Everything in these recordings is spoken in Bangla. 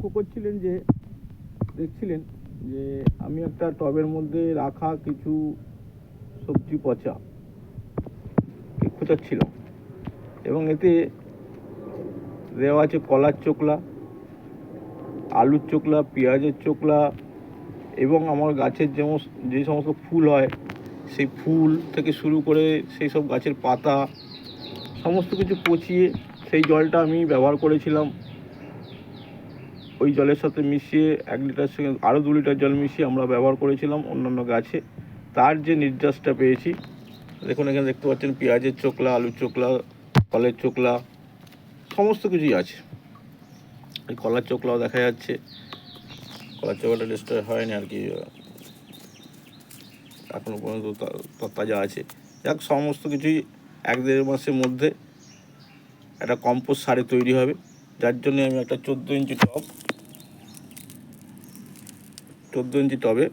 লক্ষ্য করছিলেন যে দেখছিলেন যে আমি একটা টবের মধ্যে রাখা কিছু সবজি পচা খোঁচাচ্ছিলাম এবং এতে দেওয়া আছে কলার চোকলা, আলুর চোকলা, পেঁয়াজের চোকলা এবং আমার গাছের যে সমস্ত ফুল হয় সেই ফুল থেকে শুরু করে সেই সব গাছের পাতা সমস্ত কিছু পচিয়ে সেই জলটা আমি ব্যবহার করেছিলাম। ওই জলের সাথে মিশিয়ে 1 লিটার সঙ্গে আরও 2 লিটার জল মিশিয়ে আমরা ব্যবহার করেছিলাম অন্যান্য গাছে। তার যে নির্যাসটা পেয়েছি, দেখুন এখানে দেখতে পাচ্ছেন পেঁয়াজের চোকলা, আলুর চোকলা, কলের চোকলা সমস্ত কিছুই আছে। এই কলার চোকলাও দেখা যাচ্ছে, কলার চোকলাটা ডিস্ট্রয় হয়নি আর কি, এখনও পর্যন্ত তাজা আছে। যাক, সমস্ত কিছুই 1-1.5 মাসের মধ্যে একটা কম্পোস্ট সারে তৈরি হবে, যার জন্য আমি একটা 14 ইঞ্চি টবে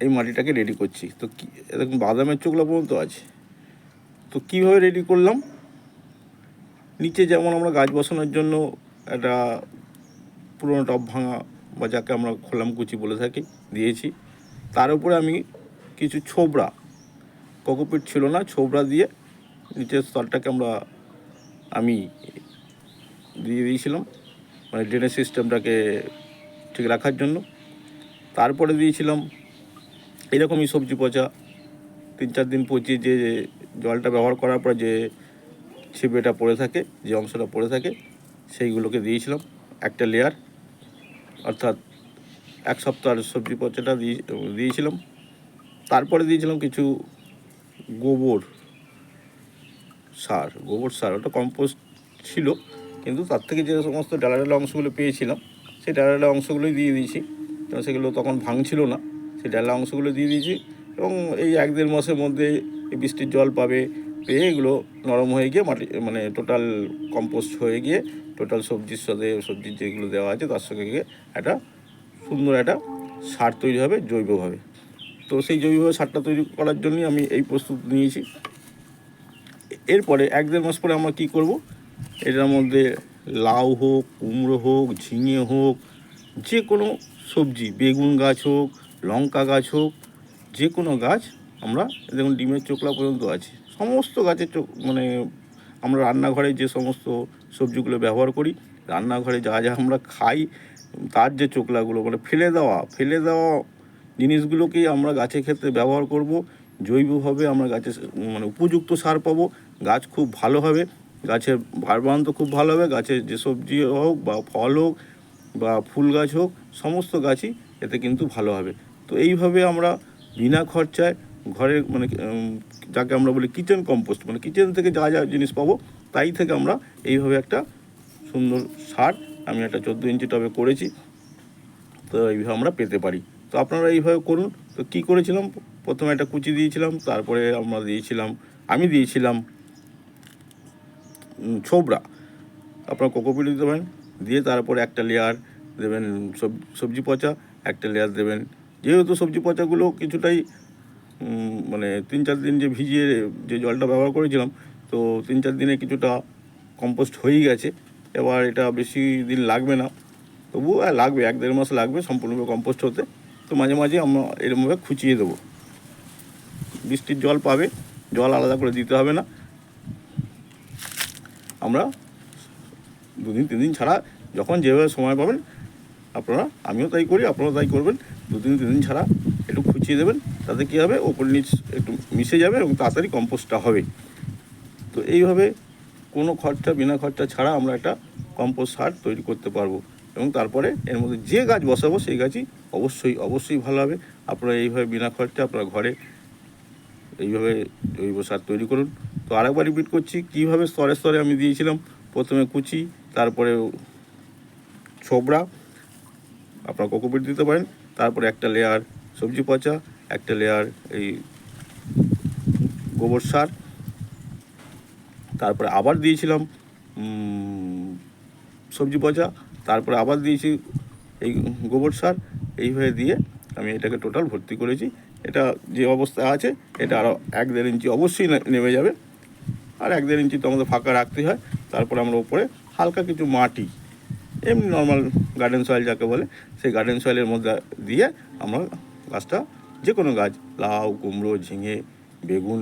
এই মাটিটাকে রেডি করছি। তো এরকম বাদামের চোকলা পর্যন্ত আছে। তো কীভাবে রেডি করলাম, নিচে যেমন আমরা গাছ বসানোর জন্য একটা পুরোনো টব ভাঙা বা যাকে আমরা খোলামকুচি বলে থাকি দিয়েছি, তার উপরে আমি কিছু ছোবড়া, কোকোপিট ছিল না, ছোবড়া দিয়ে নিচের স্তরটাকে আমি দিয়ে দিয়েছিলাম, মানে ড্রেনেজ সিস্টেমটাকে ঠিক রাখার জন্য। তারপরে দিয়েছিলাম এরকমই সবজি পচা 3-4 দিন পচিয়ে যে জলটা ব্যবহার করার পর যে ছিপেটা পড়ে থাকে, যে অংশটা পড়ে থাকে, সেইগুলোকে দিয়েছিলাম একটা লেয়ার, অর্থাৎ 1 সপ্তাহের সবজি পচাটা দিয়েছিলাম। তারপরে দিয়েছিলাম কিছু গোবর সার, ওটা কম্পোস্ট ছিল, কিন্তু তার থেকে যে সমস্ত ডালা অংশগুলো পেয়েছিলাম সেই ডালা অংশগুলোই দিয়ে দিয়েছি, কারণ সেগুলো তখন ভাঙছিল না। সেই ডালা অংশগুলো দিয়ে দিয়েছি এবং এই 1-1.5 মাসের মধ্যে এই বৃষ্টির জল পেয়ে এগুলো নরম হয়ে গিয়ে মাটি মানে টোটাল কম্পোস্ট হয়ে গিয়ে টোটাল সবজির যেগুলো দেওয়া আছে তার সঙ্গে গিয়ে একটা সুন্দর একটা সার তৈরি হবে জৈবভাবে। তো সেই জৈবভাবে সারটা তৈরি করার জন্যই আমি এই প্রস্তুত নিয়েছি। এরপরে 1-1.5 মাস পরে আমরা কী করব, এটার মধ্যে লাউ হোক, কুমড়ো হোক, ঝিঙে হোক, যে কোনো সবজি, বেগুন গাছ হোক, লঙ্কা গাছ হোক, যে কোনো গাছ আমরা, দেখুন ডিমের চোকলা পর্যন্ত আছে, সমস্ত গাছের মানে আমরা রান্নাঘরে যে সমস্ত সবজিগুলো ব্যবহার করি, রান্নাঘরে যা আমরা খাই, তার যে চোকলাগুলো মানে ফেলে দেওয়া জিনিসগুলোকেই আমরা গাছের ক্ষেত্রে ব্যবহার করব। জৈবভাবে আমরা গাছের মানে উপযুক্ত সার পাবো, গাছ খুব ভালো হবে, গাছের বাড়বাড়ন্ত খুব ভালো হবে, গাছের যে সবজি হোক বা ফল হোক বা ফুল গাছ হোক, সমস্ত গাছই এতে কিন্তু ভালো হবে। তো এইভাবে আমরা বিনা খরচায় ঘরে মানে যাকে আমরা বলি কিচেন কম্পোস্ট, মানে কিচেন থেকে যা জিনিস পাবো তাই থেকে আমরা এইভাবে একটা সুন্দর সার আমি একটা 14 ইঞ্চি টবে করেছি। তো এইভাবে আমরা পেতে পারি। তো আপনারা এইভাবে করুন। তো কী করেছিলাম, প্রথমে একটা কুচি দিয়েছিলাম, তারপরে আমি দিয়েছিলাম ছোবড়া, আপনারা কোকোপিট দিতে পারেন, দিয়ে তারপরে একটা লেয়ার দেবেন সবজি পচা, একটা লেয়ার দেবেন, যেহেতু সবজি পচাগুলো কিছুটাই মানে 3-4 দিন যে ভিজিয়ে যে জলটা ব্যবহার করেছিলাম, তো 3-4 দিনে কিছুটা কম্পোস্ট হয়েই গেছে। এবার এটা বেশি দিন লাগবে না, তবুও লাগবে 1-1.5 মাস লাগবে সম্পূর্ণভাবে কম্পোস্ট হতে। তো মাঝে মাঝে আমরা এরকমভাবে খুঁচিয়ে দেবো, বৃষ্টির জল পাবে, জল আলাদা করে দিতে হবে না। আমরা 2 দিন 3 দিন ছাড়া যখন যেভাবে সময় পাবেন আপনারা, আমিও তাই করি, আপনারাও তাই করবেন, 2 দিন 3 দিন ছাড়া একটু খুঁচিয়ে দেবেন, তাতে কী হবে, ওপর নিচ একটু মিশে যাবে এবং তাড়াতাড়ি কম্পোস্টটা হবে। তো এইভাবে কোনো বিনা খরচা ছাড়া আমরা একটা কম্পোস্ট সার তৈরি করতে পারবো এবং তারপরে এর মধ্যে যে গাছ বসাবো সেই গাছই অবশ্যই ভালো হবে। আপনারা এইভাবে বিনা খরচা আপনারা ঘরে এইভাবে জৈব সার তৈরি করুন। তো আরেকবার রিপিট করছি, কীভাবে স্তরে স্তরে আমি দিয়েছিলাম, প্রথমে কুচি, তারপরে ছোবড়া, আপনারা কোকোপিট দিতে পারেন, তারপরে একটা লেয়ার সবজি পচা, একটা লেয়ার এই গোবর সার, তারপরে আবার দিয়েছিলাম সবজি পচা, তারপরে আবার দিয়েছি এই গোবর সার। এইভাবে দিয়ে আমি এটাকে টোটাল ভর্তি করেছি। এটা যে অবস্থা আছে এটা আরও 1-1.5 ইঞ্চি অবশ্যই নেমে যাবে, আর 1-1.5 ইঞ্চি তো আমাদের ফাঁকা রাখতে হয়। তারপরে আমরা উপরে হালকা কিছু মাটি, এমনি নর্মাল গার্ডেন সয়েল যাকে বলে, সেই গার্ডেন সয়েলের মধ্যে দিয়ে আমরা গাছটা, যে কোনো গাছ, লাউ, কুমড়ো, ঝিঙে, বেগুন,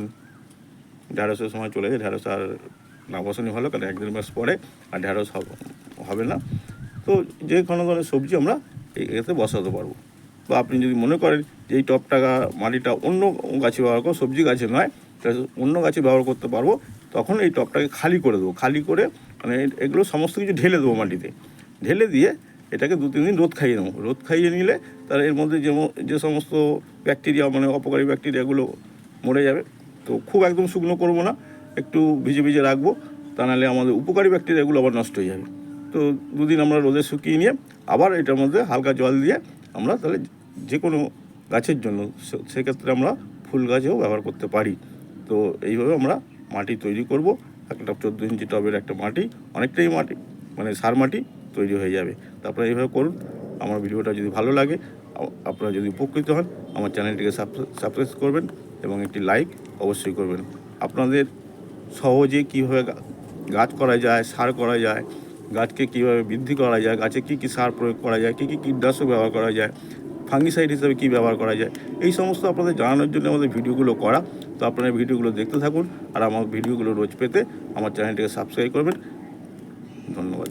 ঢ্যাঁড়সের সময় চলে যায়, ঢ্যাঁড়স আর না বসানি ভালো, কারণ 1-1.5 মাস পরে আর ঢ্যাঁড়স হবে না। তো যে কোনো ধরনের সবজি আমরা এতে বসাতে পারবো। বা আপনি যদি মনে করেন যে এই টবটা মাটিটা অন্য গাছে ব্যবহার করবো, সবজি গাছে নয়, অন্য গাছে ব্যবহার করতে পারবো, তখন এই টবটাকে খালি করে দেবো। খালি করে মানে এগুলো সমস্ত কিছু ঢেলে দেবো মাটিতে, ঢেলে দিয়ে এটাকে 2-3 দিন রোদ খাইয়ে নেবো। রোদ খাইয়ে নিলে তার এর মধ্যে যে সমস্ত ব্যাকটেরিয়া, মানে অপকারী ব্যাকটেরিয়াগুলো মরে যাবে। তো খুব একদম শুকনো করবো না, একটু ভিজে ভিজে রাখবো, তা নাহলে আমাদের উপকারী ব্যাকটেরিয়াগুলো আবার নষ্ট হয়ে যাবে। তো 2 দিন আমরা রোদে শুকিয়ে নিয়ে আবার এটার মধ্যে হালকা জল দিয়ে আমরা তাহলে যে কোনো গাছের জন্য, সেক্ষেত্রে আমরা ফুল গাছেও ব্যবহার করতে পারি। তো এইভাবে আমরা মাটি তৈরি করব। একটা 14 ইঞ্চি টবের একটা মাটি, অনেকটাই মাটি, মানে সার মাটি তৈরি হয়ে যাবে। তারপরে এইভাবে করুন। আমার ভিডিওটা যদি ভালো লাগে, আপনারা যদি উপকৃত হন, আমার চ্যানেলটিকে সাবস্ক্রাইব করবেন এবং একটি লাইক অবশ্যই করবেন। আপনাদের সহজে কীভাবে গাছ করা যায়, সার করা যায়, গাছকে কীভাবে বৃদ্ধি করা যায়, গাছে কী কী সার প্রয়োগ করা যায়, কী কী কীটনাশক ব্যবহার করা যায়, ফাঙ্গিসাইড হিসেবে কী ব্যবহার করা যায়, এই সমস্ত আপনাদের জানানোর জন্য আমাদের ভিডিওগুলো করা। তো আপনারা ভিডিওগুলো দেখতে থাকুন, আর আমার ভিডিওগুলো রোজ পেতে আমার চ্যানেলটিকে সাবস্ক্রাইব করবেন। ধন্যবাদ।